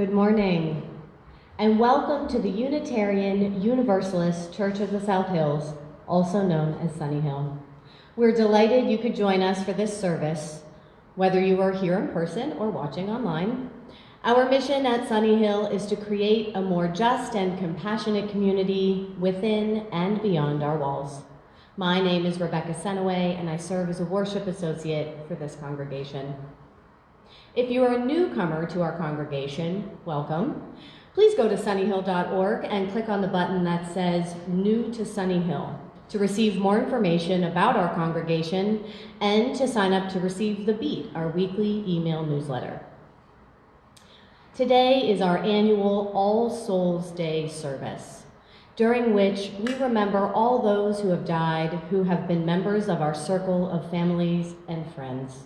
Good morning, and welcome to the Unitarian Universalist Church of the South Hills, also known as Sunnyhill. We're delighted you could join us for this service, whether you are here in person or watching online. Our mission at Sunnyhill is to create a more just and compassionate community within and beyond our walls. My name is Rebecca Senaway, and I serve as a worship associate for this congregation. If you are a newcomer to our congregation, welcome. Please go to sunnyhill.org and click on the button that says New to Sunnyhill to receive more information about our congregation and to sign up to receive The Beat, our weekly email newsletter. Today is our annual All Souls Day service, during which we remember all those who have died who have been members of our circle of families and friends.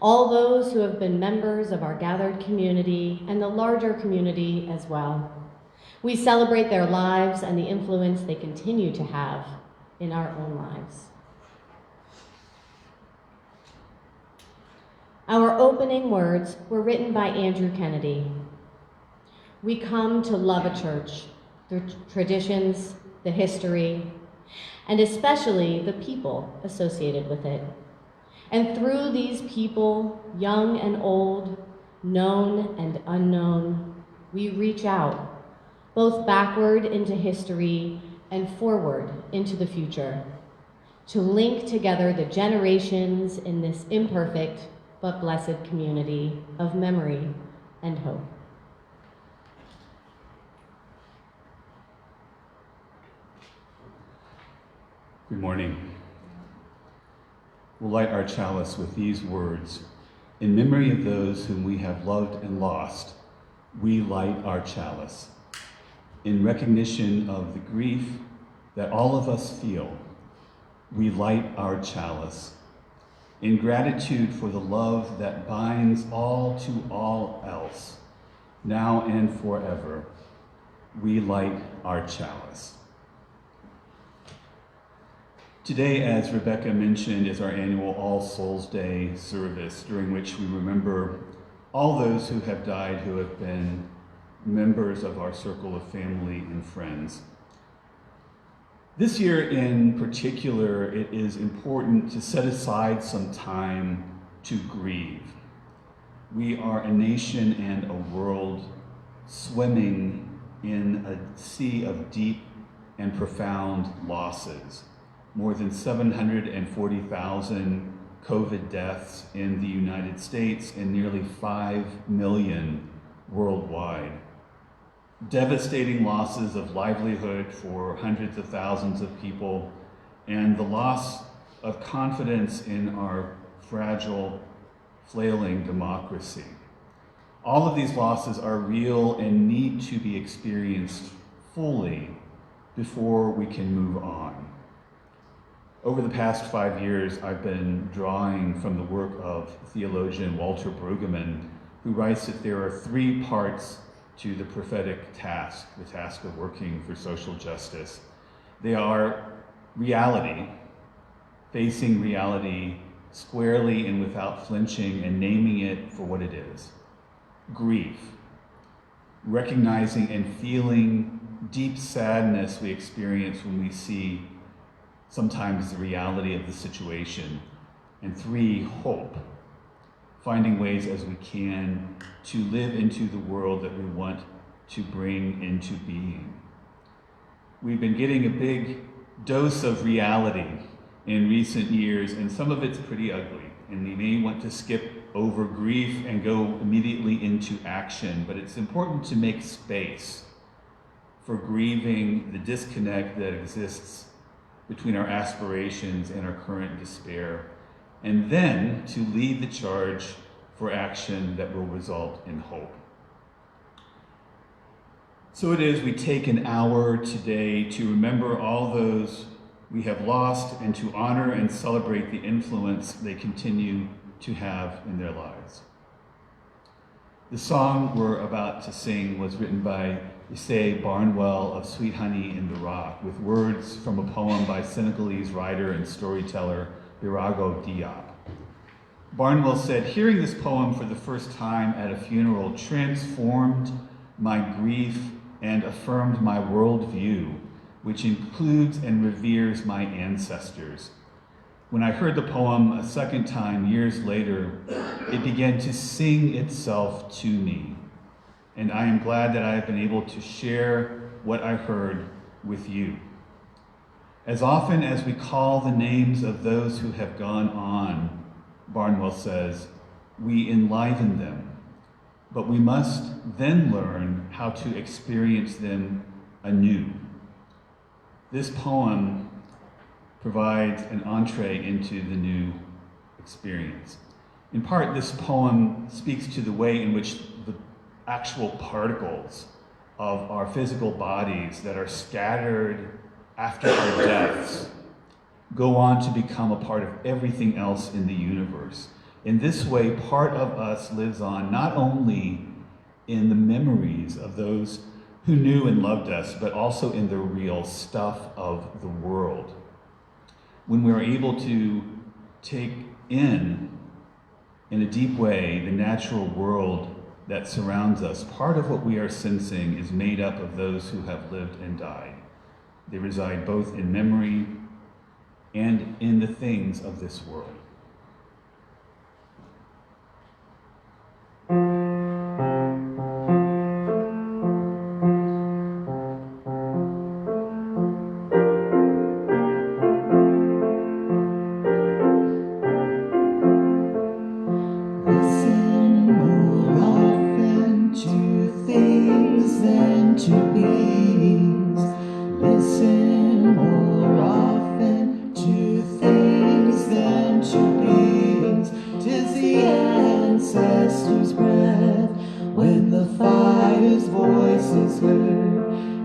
All those who have been members of our gathered community and the larger community as well. We celebrate their lives and the influence they continue to have in our own lives. Our opening words were written by Andrew Kennedy. We come to love a church, the traditions, the history, and especially the people associated with it. And through these people, young and old, known and unknown, we reach out, both backward into history and forward into the future, to link together the generations in this imperfect but blessed community of memory and hope. Good morning. We'll light our chalice with these words. In memory of those whom we have loved and lost, we light our chalice. In recognition of the grief that all of us feel, we light our chalice. In gratitude for the love that binds all to all else, now and forever, we light our chalice. Today, as Rebecca mentioned, is our annual All Souls Day service, during which we remember all those who have died who have been members of our circle of family and friends. This year in particular, it is important to set aside some time to grieve. We are a nation and a world swimming in a sea of deep and profound losses. More than 740,000 COVID deaths in the United States and nearly 5 million worldwide. Devastating losses of livelihood for hundreds of thousands of people, and the loss of confidence in our fragile, flailing democracy. All of these losses are real and need to be experienced fully before we can move on. Over the past 5 years, I've been drawing from the work of theologian Walter Brueggemann, who writes that there are 3 parts to the prophetic task, the task of working for social justice. They are reality, facing reality squarely and without flinching and naming it for what it is. Grief, recognizing and feeling deep sadness we experience when we see sometimes the reality of the situation. And 3, hope, finding ways as we can to live into the world that we want to bring into being. We've been getting a big dose of reality in recent years, and some of it's pretty ugly, and we may want to skip over grief and go immediately into action, but it's important to make space for grieving the disconnect that exists between our aspirations and our current despair, and then to lead the charge for action that will result in hope. So it is we take an hour today to remember all those we have lost and to honor and celebrate the influence they continue to have in their lives. The song we're about to sing was written by Issei Barnwell of Sweet Honey in the Rock, with words from a poem by Senegalese writer and storyteller Birago Diop. Barnwell said, hearing this poem for the first time at a funeral transformed my grief and affirmed my worldview, which includes and reveres my ancestors. When I heard the poem a second time years later, it began to sing itself to me. And I am glad that I have been able to share what I heard with you. As often as we call the names of those who have gone on, Barnwell says, we enliven them, but we must then learn how to experience them anew. This poem provides an entree into the new experience. In part, this poem speaks to the way in which the actual particles of our physical bodies that are scattered after our deaths go on to become a part of everything else in the universe. In this way, part of us lives on not only in the memories of those who knew and loved us, but also in the real stuff of the world. When we're able to take in a deep way, the natural world that surrounds us, part of what we are sensing is made up of those who have lived and died. They reside both in memory and in the things of this world.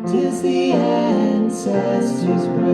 Tis the ancestors' breath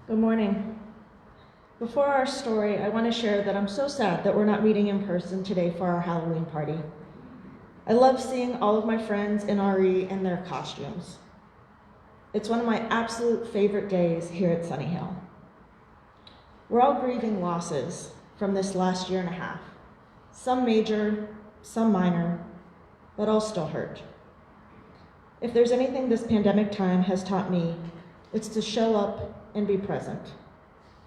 Good morning. Before our story, I want to share that I'm so sad that we're not meeting in person today for our Halloween party. I love seeing all of my friends in RE in their costumes. It's one of my absolute favorite days here at Sunnyhill. We're all grieving losses from this last year and a half. Some major, some minor, but all still hurt. If there's anything this pandemic time has taught me, it's to show up and be present,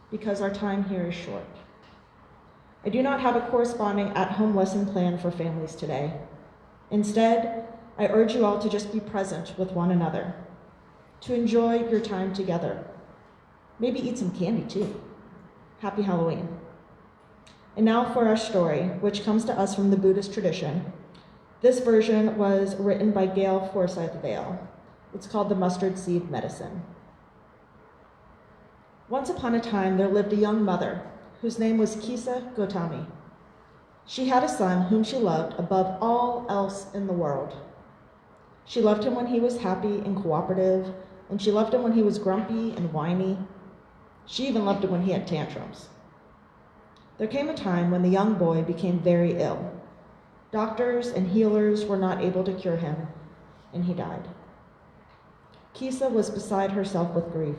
because our time here is short. I do not have a corresponding at-home lesson plan for families today. Instead, I urge you all to just be present with one another, to enjoy your time together. Maybe eat some candy too. Happy Halloween. And now for our story, which comes to us from the Buddhist tradition. This version was written by Gail Forsyth Vale. It's called The Mustard Seed Medicine. Once upon a time, there lived a young mother whose name was Kisa Gotami. She had a son whom she loved above all else in the world. She loved him when he was happy and cooperative, and she loved him when he was grumpy and whiny. She even loved him when he had tantrums. There came a time when the young boy became very ill. Doctors and healers were not able to cure him, and he died. Kisa was beside herself with grief.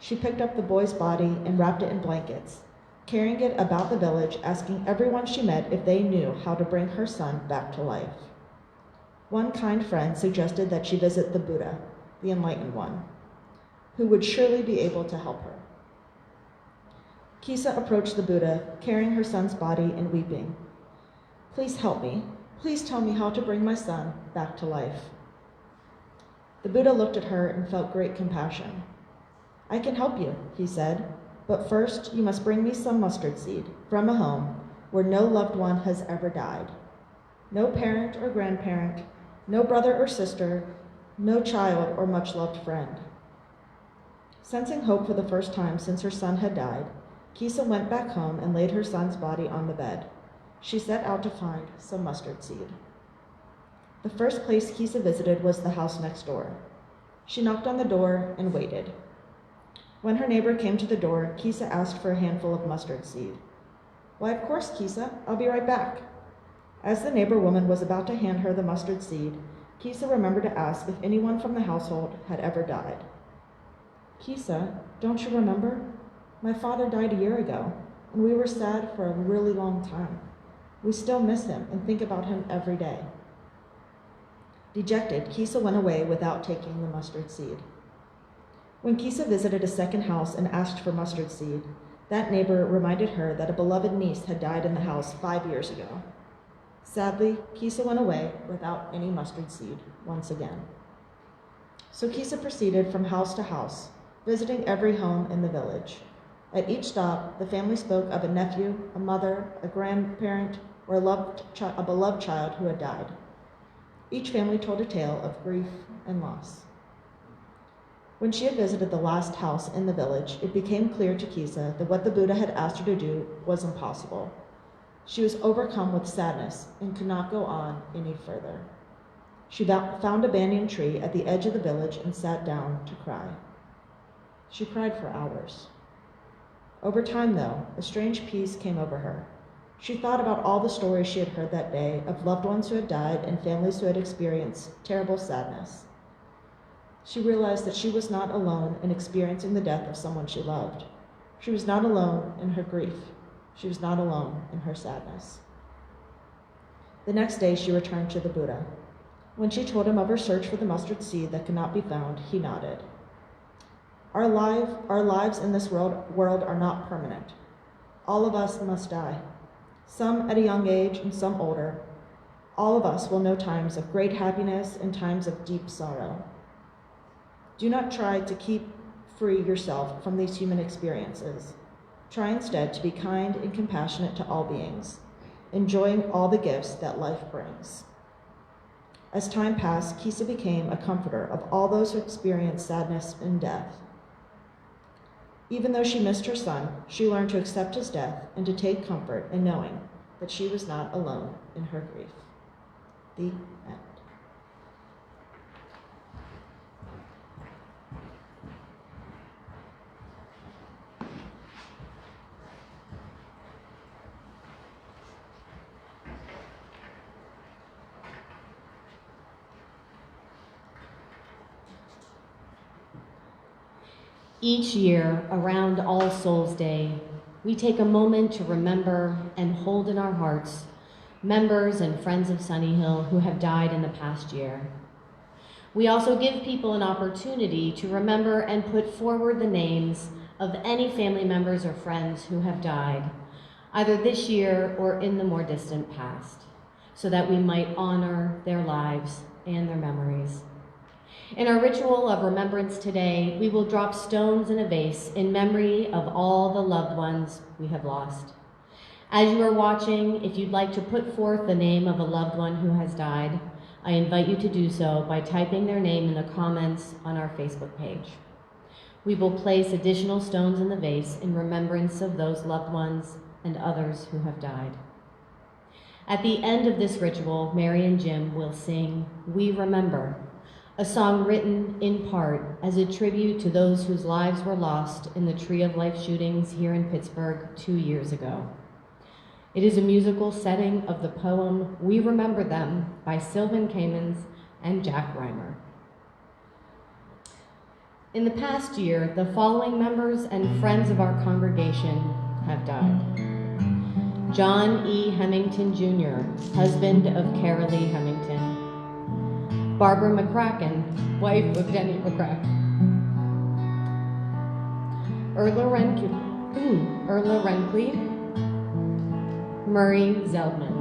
She picked up the boy's body and wrapped it in blankets, carrying it about the village, asking everyone she met if they knew how to bring her son back to life. One kind friend suggested that she visit the Buddha, the Enlightened One, who would surely be able to help her. Kisa approached the Buddha, carrying her son's body and weeping. "Please help me. Please tell me how to bring my son back to life." The Buddha looked at her and felt great compassion. "I can help you," he said, "but first you must bring me some mustard seed from a home where no loved one has ever died. No parent or grandparent, no brother or sister, no child or much-loved friend." Sensing hope for the first time since her son had died, Kisa went back home and laid her son's body on the bed. She set out to find some mustard seed. The first place Kisa visited was the house next door. She knocked on the door and waited. When her neighbor came to the door, Kisa asked for a handful of mustard seed. "Why, of course, Kisa. I'll be right back." As the neighbor woman was about to hand her the mustard seed, Kisa remembered to ask if anyone from the household had ever died. "Kisa, don't you remember? My father died a year ago, and we were sad for a really long time. We still miss him and think about him every day." Dejected, Kisa went away without taking the mustard seed. When Kisa visited a second house and asked for mustard seed, that neighbor reminded her that a beloved niece had died in the house 5 years ago. Sadly, Kisa went away without any mustard seed once again. So Kisa proceeded from house to house, visiting every home in the village. At each stop, the family spoke of a nephew, a mother, a grandparent, or a beloved child who had died. Each family told a tale of grief and loss. When she had visited the last house in the village, it became clear to Kisa that what the Buddha had asked her to do was impossible. She was overcome with sadness and could not go on any further. She found a banyan tree at the edge of the village and sat down to cry. She cried for hours. Over time, though, a strange peace came over her. She thought about all the stories she had heard that day of loved ones who had died and families who had experienced terrible sadness. She realized that she was not alone in experiencing the death of someone she loved. She was not alone in her grief. She was not alone in her sadness. The next day, she returned to the Buddha. When she told him of her search for the mustard seed that could not be found, he nodded. Our lives in this world are not permanent. All of us must die, some at a young age and some older. All of us will know times of great happiness and times of deep sorrow. Do not try to keep free yourself from these human experiences. Try instead to be kind and compassionate to all beings, enjoying all the gifts that life brings. As time passed, Kisa became a comforter of all those who experienced sadness and death. Even though she missed her son, she learned to accept his death and to take comfort in knowing that she was not alone in her grief. The end. Each year, around All Souls Day, we take a moment to remember and hold in our hearts members and friends of Sunnyhill who have died in the past year. We also give people an opportunity to remember and put forward the names of any family members or friends who have died, either this year or in the more distant past, so that we might honor their lives and their memories. In our ritual of remembrance today, we will drop stones in a vase in memory of all the loved ones we have lost. As you are watching, if you'd like to put forth the name of a loved one who has died, I invite you to do so by typing their name in the comments on our Facebook page. We will place additional stones in the vase in remembrance of those loved ones and others who have died. At the end of this ritual, Mary and Jim will sing "We Remember," a song written in part as a tribute to those whose lives were lost in the Tree of Life shootings here in Pittsburgh 2 years ago. It is a musical setting of the poem "We Remember Them" by Sylvan Kamens and Jack Reimer. In the past year, the following members and friends of our congregation have died. John E. Hemington Jr., husband of Carolee Hemington. Barbara McCracken, wife of Denny McCracken. Erla Renkley, Murray Zeldman.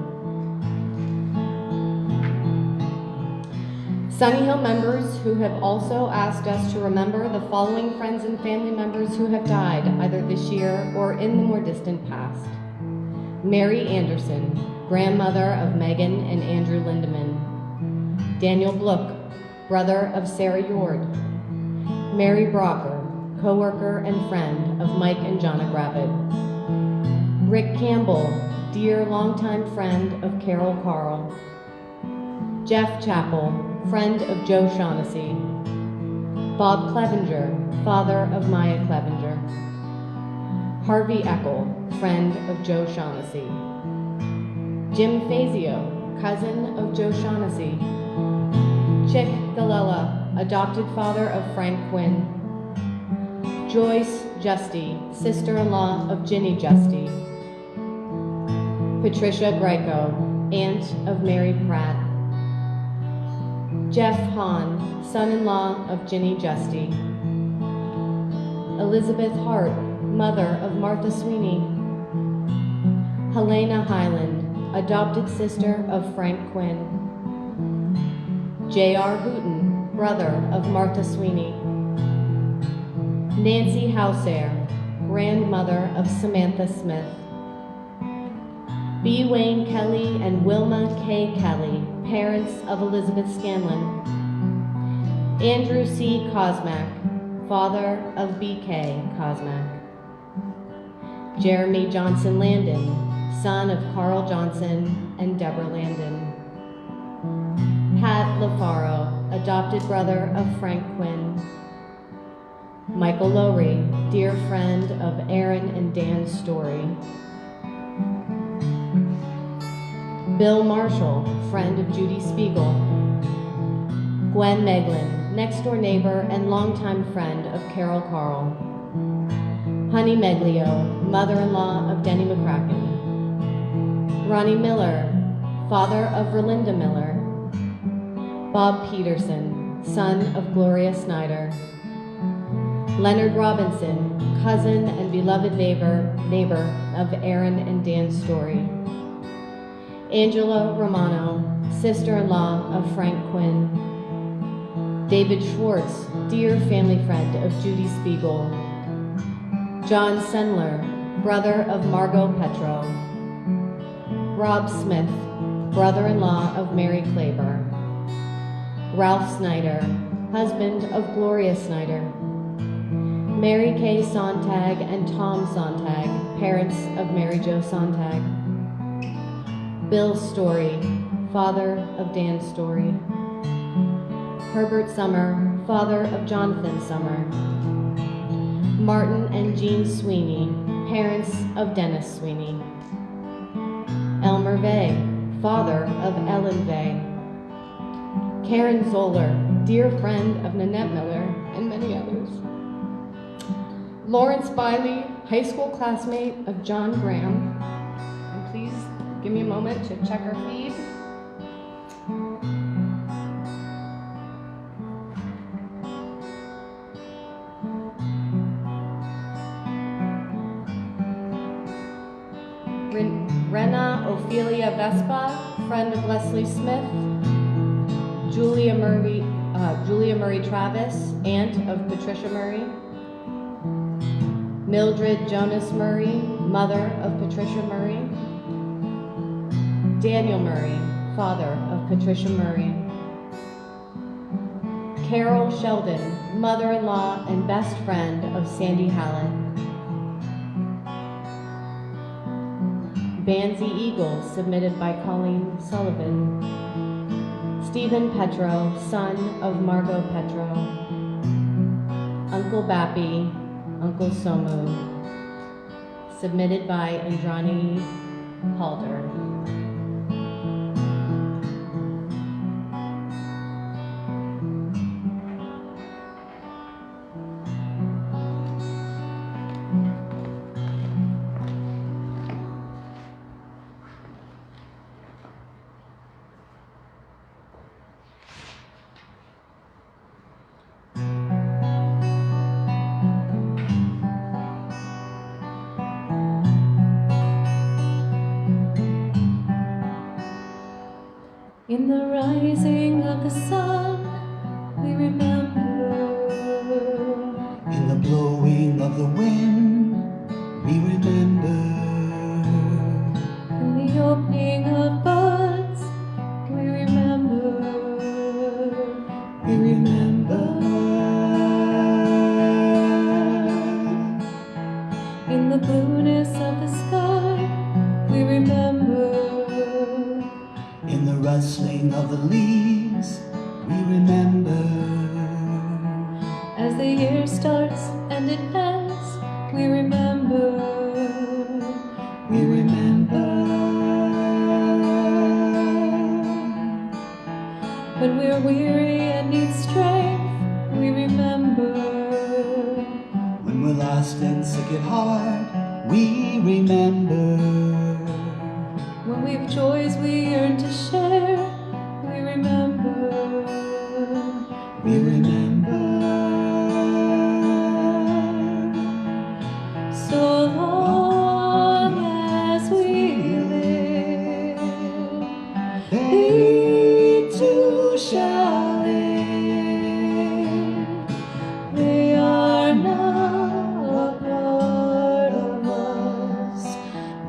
Sunnyhill members who have also asked us to remember the following friends and family members who have died either this year or in the more distant past. Mary Anderson, grandmother of Megan and Andrew Lindeman. Daniel Blook, brother of Sarah Yord. Mary Brocker, co-worker and friend of Mike and Jonna Gravitt. Rick Campbell, dear longtime friend of Carol Carl. Jeff Chappell, friend of Joe Shaughnessy. Bob Clevenger, father of Maya Clevenger. Harvey Eckel, friend of Joe Shaughnessy. Jim Fazio, cousin of Joe Shaughnessy. Chick Galella, adopted father of Frank Quinn. Joyce Justy, sister-in-law of Ginny Justy. Patricia Greco, aunt of Mary Pratt. Jeff Hahn, son-in-law of Ginny Justy. Elizabeth Hart, mother of Martha Sweeney. Helena Highland, adopted sister of Frank Quinn. J.R. Hooten, brother of Martha Sweeney. Nancy Hauser, grandmother of Samantha Smith. B. Wayne Kelly and Wilma K. Kelly, parents of Elizabeth Scanlon. Andrew C. Kosmak, father of B.K. Kosmak. Jeremy Johnson Landon, son of Carl Johnson and Deborah Landon. Pat LaFaro, adopted brother of Frank Quinn. Michael Lowry, dear friend of Aaron and Dan Story. Bill Marshall, friend of Judy Spiegel. Gwen Meglin, next-door neighbor and longtime friend of Carol Carl. Honey Meglio, mother-in-law of Denny McCracken. Ronnie Miller, father of Relinda Miller. Bob Peterson, son of Gloria Snyder. Leonard Robinson, cousin and beloved neighbor of Aaron and Dan Story. Angela Romano, sister-in-law of Frank Quinn. David Schwartz, dear family friend of Judy Spiegel. John Sendler, brother of Margot Petro. Rob Smith, brother-in-law of Mary Claber. Ralph Snyder, husband of Gloria Snyder. Mary Kay Sontag and Tom Sontag, parents of Mary Jo Sontag. Bill Story, father of Dan Story. Herbert Summer, father of Jonathan Summer. Martin and Jean Sweeney, parents of Dennis Sweeney. Elmer Vey, father of Ellen Vey. Karen Zoller, dear friend of Nanette Miller, and many others. Lawrence Biley, high school classmate of John Graham. And please give me a moment to check our feed. Rena Ophelia Vespa, friend of Leslie Smith. Julia Murray Travis, aunt of Patricia Murray. Mildred Jonas Murray, mother of Patricia Murray. Daniel Murray, father of Patricia Murray. Carol Sheldon, mother-in-law and best friend of Sandy Hallett. Banzi Eagle, submitted by Colleen Sullivan. Stephen Petro, son of Margot Petro. Uncle Bappy, Uncle Somu, submitted by Indrani Halder. In the rising of the sun, we remember. In the blowing of the wind, we remember. In the opening of buds, we remember. We remember. In the blueness of the sky, we remember. In the rustling of the leaves, we remember. As the year starts and it ends, we remember. We remember. When we're weary and need strength, we remember. When we're lost and sick at heart, we remember. When we've joys we yearn to share, we remember. We remember. So long as we live, They too shall live. they are now a part of us.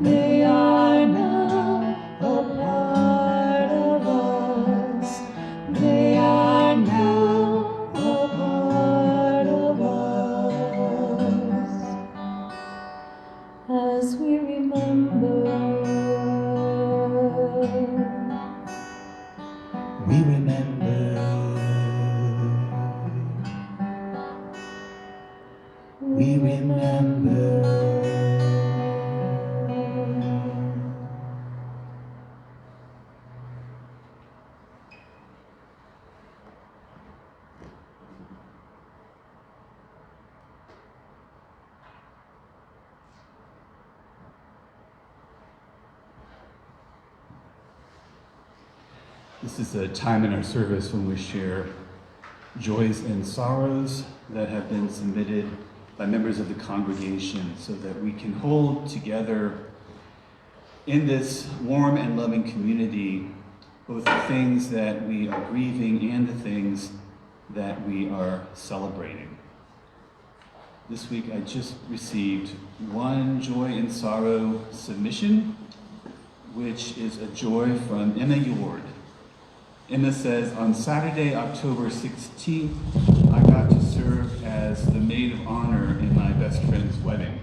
They are now a part of us. They are now a part of us. As we remember. We remember. We remember. This is a time in our service when we share joys and sorrows that have been submitted by members of the congregation so that we can hold together in this warm and loving community both the things that we are grieving and the things that we are celebrating. This week I just received one joy and sorrow submission, which is a joy from Emma Yord. Emma says, on Saturday, October 16th, I got to serve as the maid of honor in my best friend's wedding.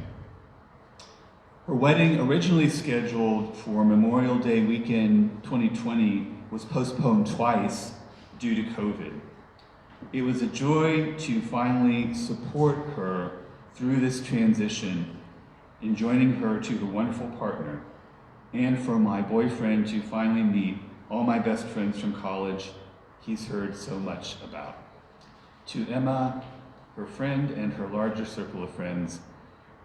Her wedding, originally scheduled for Memorial Day weekend 2020, was postponed twice due to COVID. It was a joy to finally support her through this transition in joining her to her wonderful partner, and for my boyfriend to finally meet all my best friends from college he's heard so much about. To Emma, her friend, and her larger circle of friends,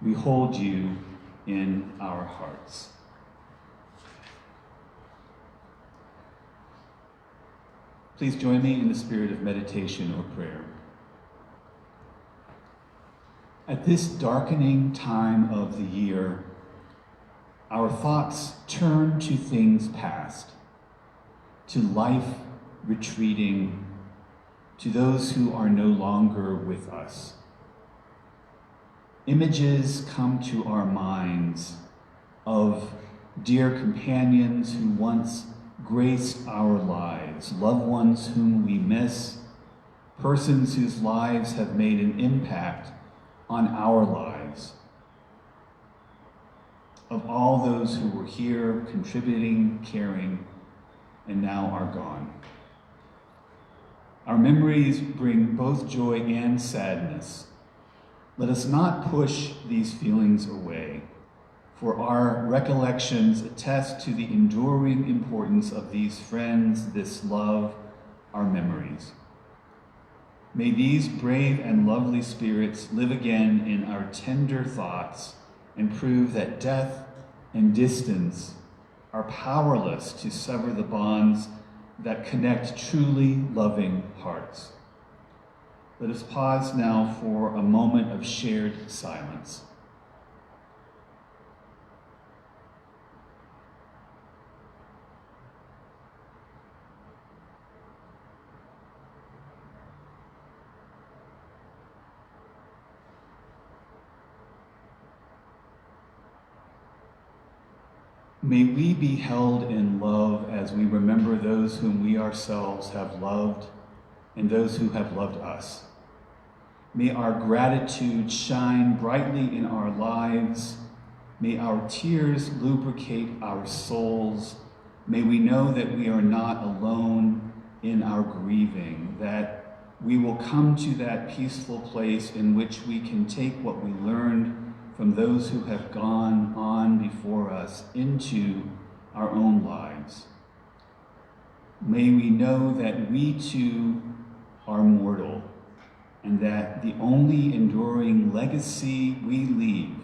we hold you in our hearts. Please join me in the spirit of meditation or prayer. At this darkening time of the year, our thoughts turn to things past, to life retreating, to those who are no longer with us. Images come to our minds of dear companions who once graced our lives, loved ones whom we miss, persons whose lives have made an impact on our lives, of all those who were here contributing, caring, and now are gone. Our memories bring both joy and sadness. Let us not push these feelings away, for our recollections attest to the enduring importance of these friends, this love, our memories. May these brave and lovely spirits live again in our tender thoughts and prove that death and distance are powerless to sever the bonds that connect truly loving hearts. Let us pause now for a moment of shared silence. May we be held in love as we remember those whom we ourselves have loved and those who have loved us. May our gratitude shine brightly in our lives. May our tears lubricate our souls. May we know that we are not alone in our grieving, that we will come to that peaceful place in which we can take what we learned from those who have gone on before us into our own lives. May we know that we too are mortal, and that the only enduring legacy we leave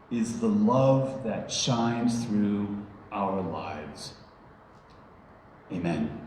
is the love that shines through our lives. Amen.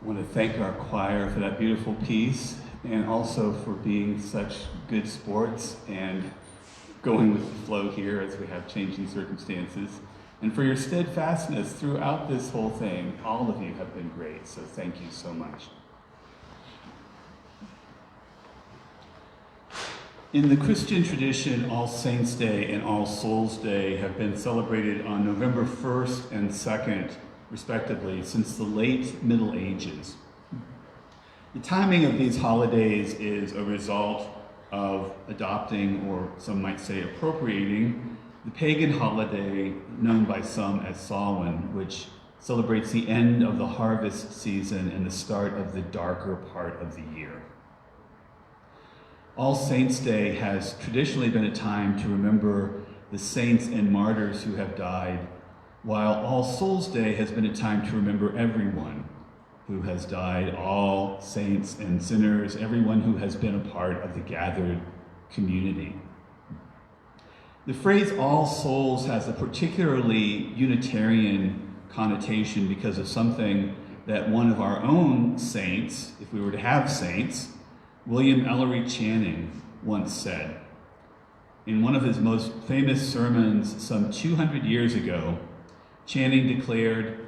I want to thank our choir for that beautiful piece, and also for being such good sports and going with the flow here as we have changing circumstances, and for your steadfastness throughout this whole thing. All of you have been great, so thank you so much. In the Christian tradition, All Saints' Day and All Souls' Day have been celebrated on November 1st and 2nd, respectively, since the late Middle Ages. The timing of these holidays is a result of adopting, or some might say appropriating, the pagan holiday known by some as Samhain, which celebrates the end of the harvest season and the start of the darker part of the year. All Saints' Day has traditionally been a time to remember the saints and martyrs who have died, while All Souls' Day has been a time to remember everyone who has died, all saints and sinners, everyone who has been a part of the gathered community. The phrase All Souls has a particularly Unitarian connotation because of something that one of our own saints, if we were to have saints, William Ellery Channing, once said. In one of his most famous sermons some 200 years ago, Channing declared,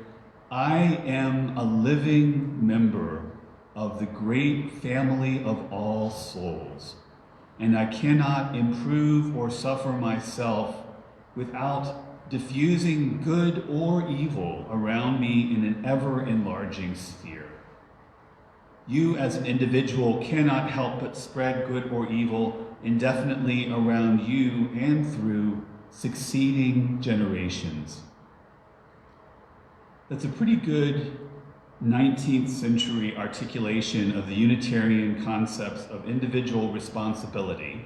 "I am a living member of the great family of all souls, and I cannot improve or suffer myself without diffusing good or evil around me in an ever-enlarging sphere. You as an individual cannot help but spread good or evil indefinitely around you and through succeeding generations." That's a pretty good 19th century articulation of the Unitarian concepts of individual responsibility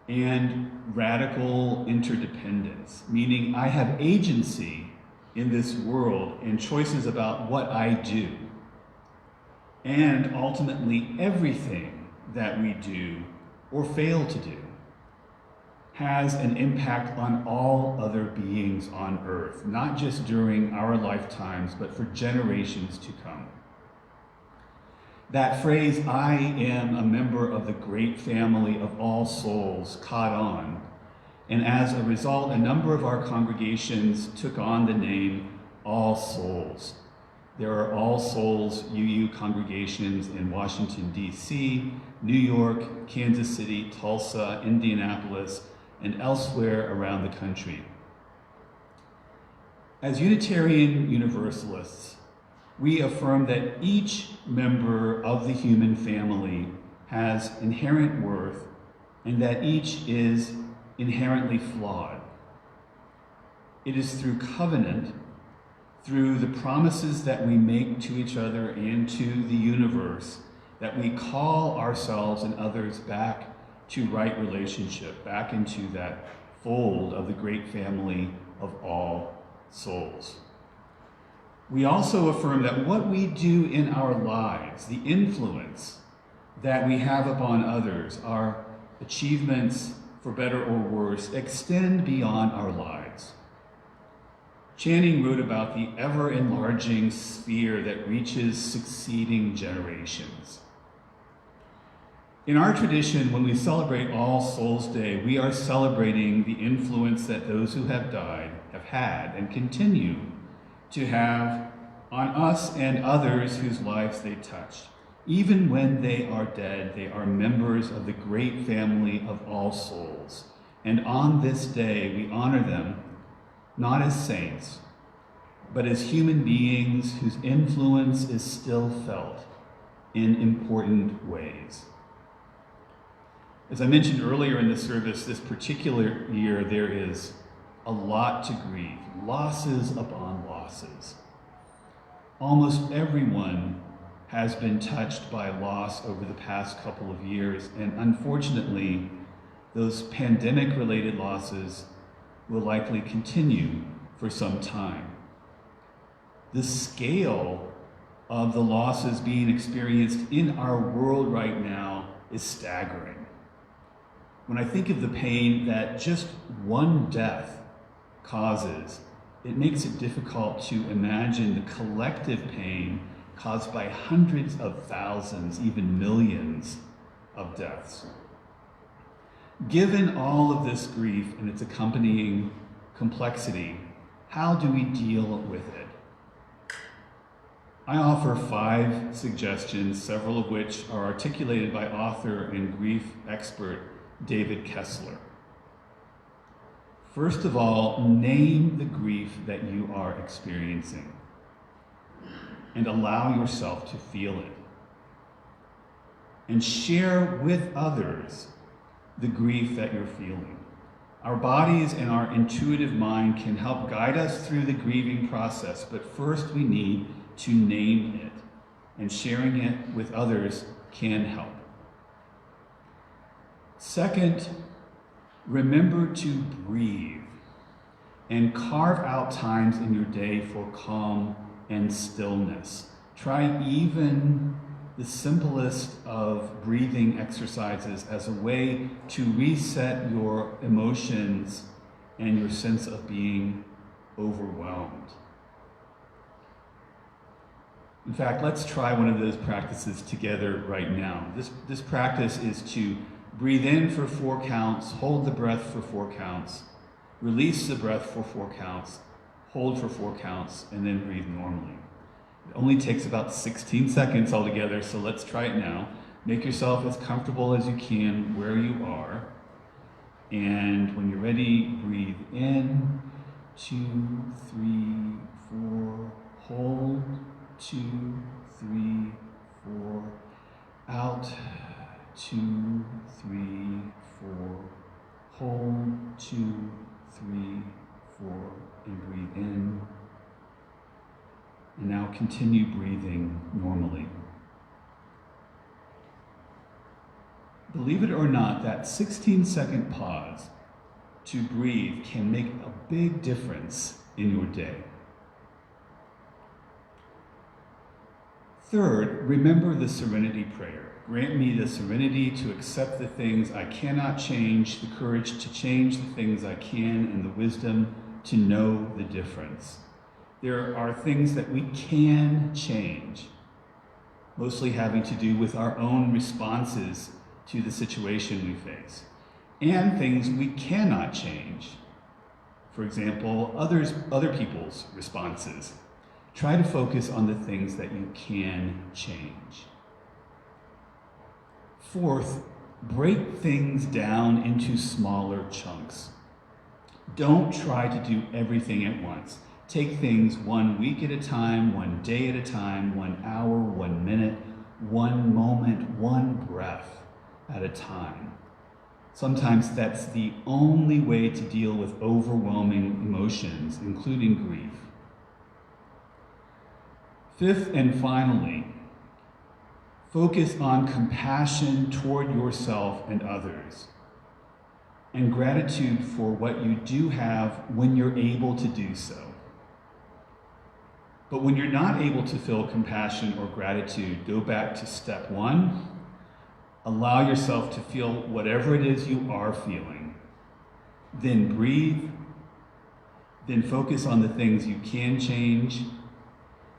and radical interdependence, meaning I have agency in this world and choices about what I do. And ultimately, everything that we do or fail to do has an impact on all other beings on earth, not just during our lifetimes, but for generations to come. That phrase, "I am a member of the great family of all souls," caught on, and as a result, a number of our congregations took on the name All Souls. There are All Souls UU congregations in Washington, D.C., New York, Kansas City, Tulsa, Indianapolis, and elsewhere around the country. As Unitarian Universalists, we affirm that each member of the human family has inherent worth and that each is inherently flawed. It is through covenant, through the promises that we make to each other and to the universe, that we call ourselves and others back to right relationship, back into that fold of the great family of all souls. We also affirm that what we do in our lives, the influence that we have upon others, our achievements, for better or worse, extend beyond our lives. Channing wrote about the ever-enlarging sphere that reaches succeeding generations. In our tradition, when we celebrate All Souls' Day, we are celebrating the influence that those who have died have had and continue to have on us and others whose lives they touched. Even when they are dead, they are members of the great family of all souls. And on this day, we honor them not as saints, but as human beings whose influence is still felt in important ways. As I mentioned earlier in the service, this particular year there is a lot to grieve, losses upon losses. Almost everyone has been touched by loss over the past couple of years, and unfortunately, those pandemic-related losses will likely continue for some time. The scale of the losses being experienced in our world right now is staggering. When I think of the pain that just one death causes, it makes it difficult to imagine the collective pain caused by hundreds of thousands, even millions of deaths. Given all of this grief and its accompanying complexity, how do we deal with it? I offer 5 suggestions, several of which are articulated by author and grief expert David Kessler. First of all, name the grief that you are experiencing and allow yourself to feel it. And share with others the grief that you're feeling. Our bodies and our intuitive mind can help guide us through the grieving process, but first we need to name it, and sharing it with others can help. Second, remember to breathe and carve out times in your day for calm and stillness. Try even the simplest of breathing exercises as a way to reset your emotions and your sense of being overwhelmed. In fact, let's try one of those practices together right now. This practice is to breathe in for 4 counts, hold the breath for 4 counts, release the breath for 4 counts, hold for 4 counts, and then breathe normally. It only takes about 16 seconds altogether, so let's try it now. Make yourself as comfortable as you can where you are. And when you're ready, breathe in, 2, 3, 4, hold, 2, 3, 4, out, 2, 3, 4, hold, 2, 3, 4, and breathe in. And now continue breathing normally. Believe it or not, that 16-second pause to breathe can make a big difference in your day. Third, remember the serenity prayer. Grant me the serenity to accept the things I cannot change, the courage to change the things I can, and the wisdom to know the difference. There are things that we can change, mostly having to do with our own responses to the situation we face, and things we cannot change. For example, other people's responses. Try to focus on the things that you can change. Fourth, break things down into smaller chunks. Don't try to do everything at once. Take things 1 week at a time, 1 day at a time, 1 hour, 1 minute, 1 moment, 1 breath at a time. Sometimes that's the only way to deal with overwhelming emotions, including grief. Fifth and finally, focus on compassion toward yourself and others, and gratitude for what you do have when you're able to do so. But when you're not able to feel compassion or gratitude, go back to step 1. Allow yourself to feel whatever it is you are feeling. Then breathe. Then focus on the things you can change.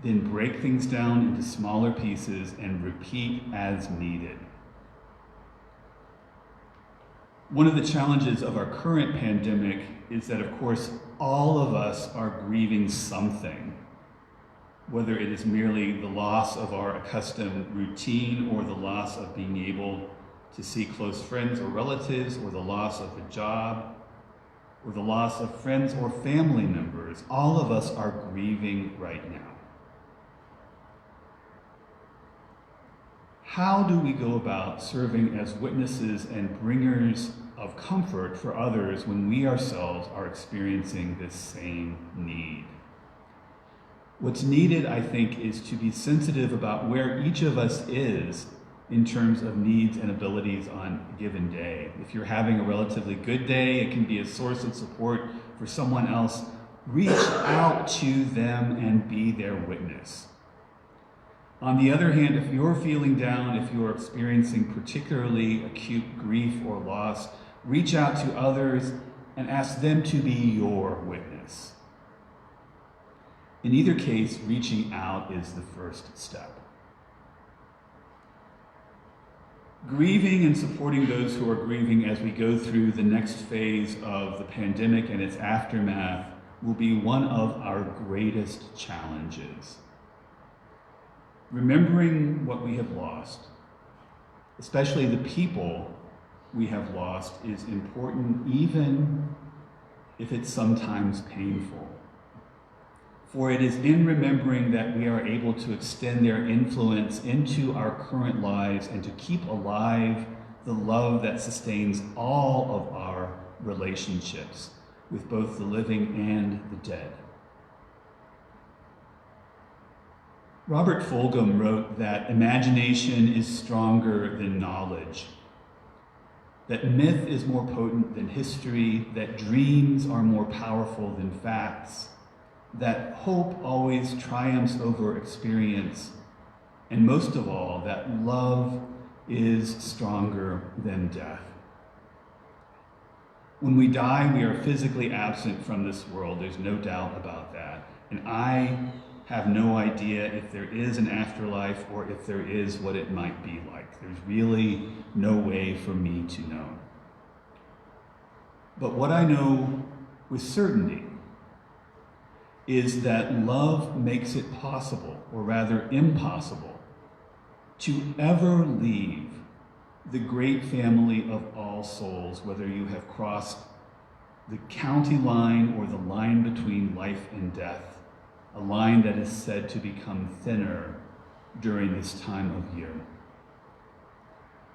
Then break things down into smaller pieces and repeat as needed. One of the challenges of our current pandemic is that, of course, all of us are grieving something, whether it is merely the loss of our accustomed routine or the loss of being able to see close friends or relatives, or the loss of a job, or the loss of friends or family members. All of us are grieving right now. How do we go about serving as witnesses and bringers of comfort for others when we ourselves are experiencing this same need? What's needed, I think, is to be sensitive about where each of us is in terms of needs and abilities on a given day. If you're having a relatively good day, it can be a source of support for someone else. Reach out to them and be their witness. On the other hand, if you're feeling down, if you're experiencing particularly acute grief or loss, reach out to others and ask them to be your witness. In either case, reaching out is the first step. Grieving and supporting those who are grieving as we go through the next phase of the pandemic and its aftermath will be one of our greatest challenges. Remembering what we have lost, especially the people we have lost, is important even if it's sometimes painful. For it is in remembering that we are able to extend their influence into our current lives and to keep alive the love that sustains all of our relationships with both the living and the dead. Robert Fulghum wrote that imagination is stronger than knowledge, that myth is more potent than history, that dreams are more powerful than facts, that hope always triumphs over experience, and most of all, that love is stronger than death. When we die, we are physically absent from this world. There's no doubt about that. And I have no idea if there is an afterlife or if there is what it might be like. There's really no way for me to know. But what I know with certainty is that love makes it possible, or rather impossible, to ever leave the great family of all souls, whether you have crossed the county line or the line between life and death, a line that is said to become thinner during this time of year.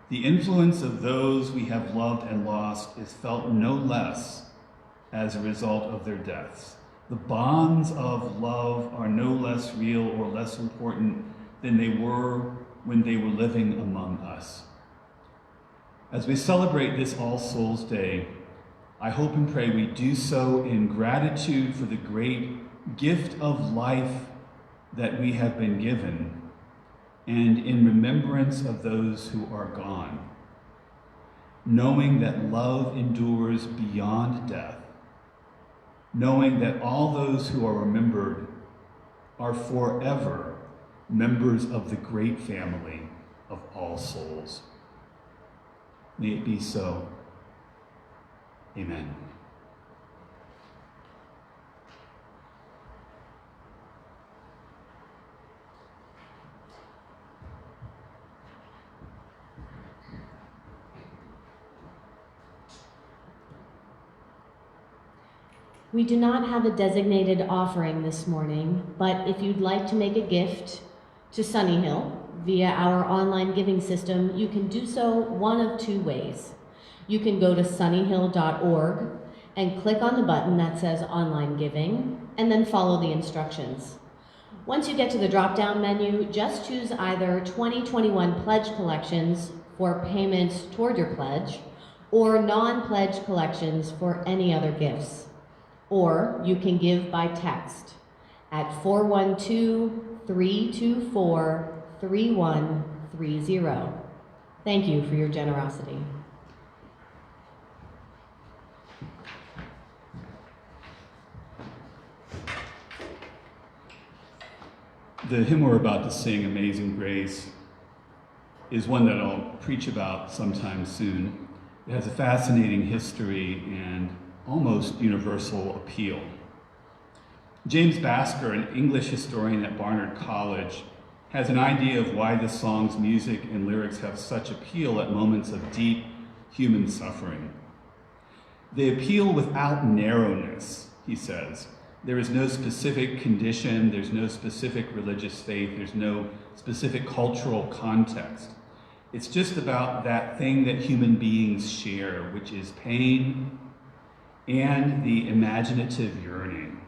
The influence of those we have loved and lost is felt no less as a result of their deaths. The bonds of love are no less real or less important than they were when they were living among us. As we celebrate this All Souls Day, I hope and pray we do so in gratitude for the great gift of life that we have been given, and in remembrance of those who are gone, knowing that love endures beyond death, knowing that all those who are remembered are forever members of the great family of all souls. May it be so. Amen. We do not have a designated offering this morning, but if you'd like to make a gift to Sunnyhill via our online giving system, you can do so one of two ways. You can go to sunnyhill.org and click on the button that says Online Giving, and then follow the instructions. Once you get to the drop-down menu, just choose either 2021 pledge collections for payments toward your pledge, or non-pledge collections for any other gifts. Or you can give by text at 412-324-3130. Thank you for your generosity. The hymn we're about to sing, Amazing Grace, is one that I'll preach about sometime soon. It has a fascinating history and almost universal appeal. James Basker, an English historian at Barnard College, has an idea of why the song's music and lyrics have such appeal at moments of deep human suffering. They appeal without narrowness, he says. There is no specific condition, there's no specific religious faith, there's no specific cultural context. It's just about that thing that human beings share, which is pain and the imaginative yearning.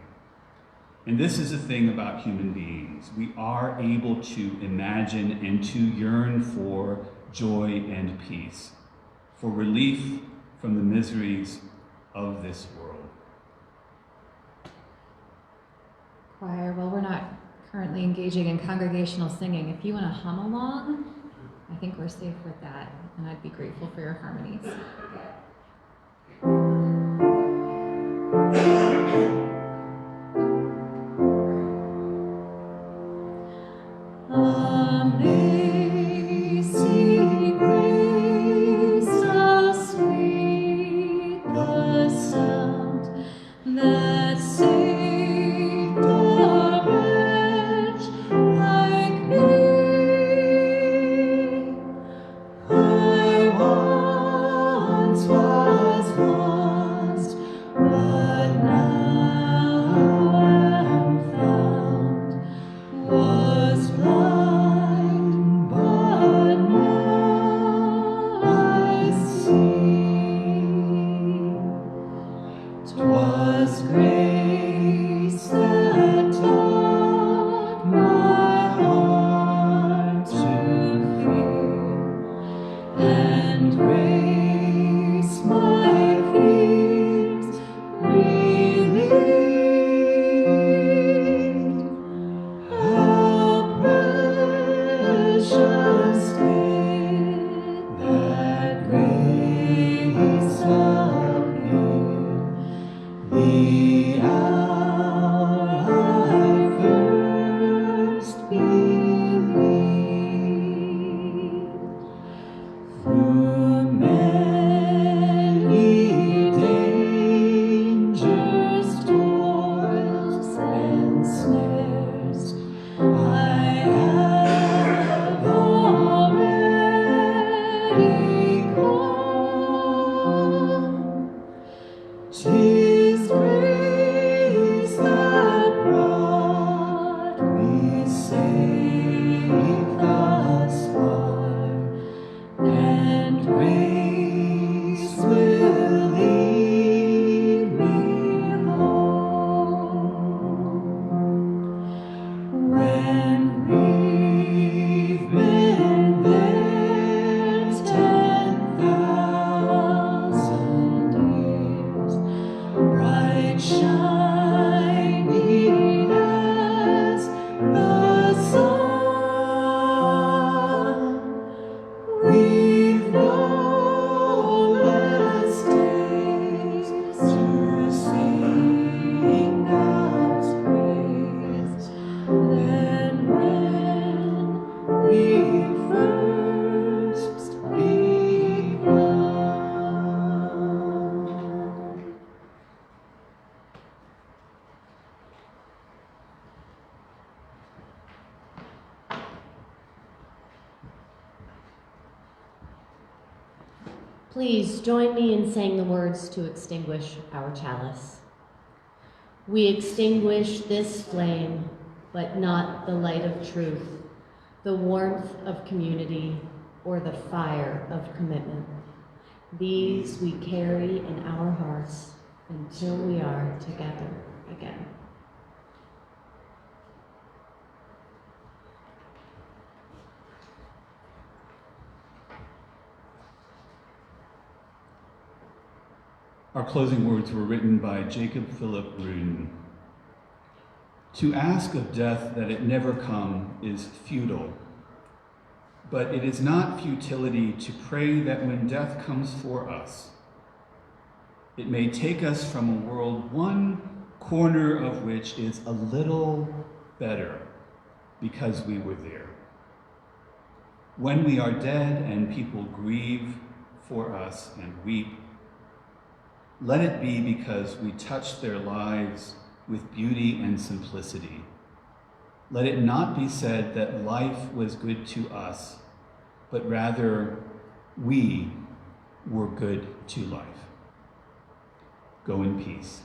And this is the thing about human beings. We are able to imagine and to yearn for joy and peace, for relief from the miseries of this world. Choir, while we're not currently engaging in congregational singing, if you want to hum along, I think we're safe with that, and I'd be grateful for your harmonies. 'Twas grace that taught my heart to fear, and grace my fears relieved. How precious did that grace appear, the hour I first believed. Through many dangers, toils, and snares, I have already gone. 'Tis grace that brought me safe thus far, and grace will lead me home. When we've been there 10,000 years, bright shining as the sun, we've known less days to sing God's praise than when we first begun. Please join me in saying the words to extinguish our chalice. We extinguish this flame, but not the light of truth, the warmth of community, or the fire of commitment. These we carry in our hearts until we are together again. Our closing words were written by Jacob Philip Ruden. To ask of death that it never come is futile, but it is not futility to pray that when death comes for us, it may take us from a world one corner of which is a little better because we were there. When we are dead and people grieve for us and weep, let it be because we touched their lives with beauty and simplicity. Let it not be said that life was good to us, but rather we were good to life. Go in peace.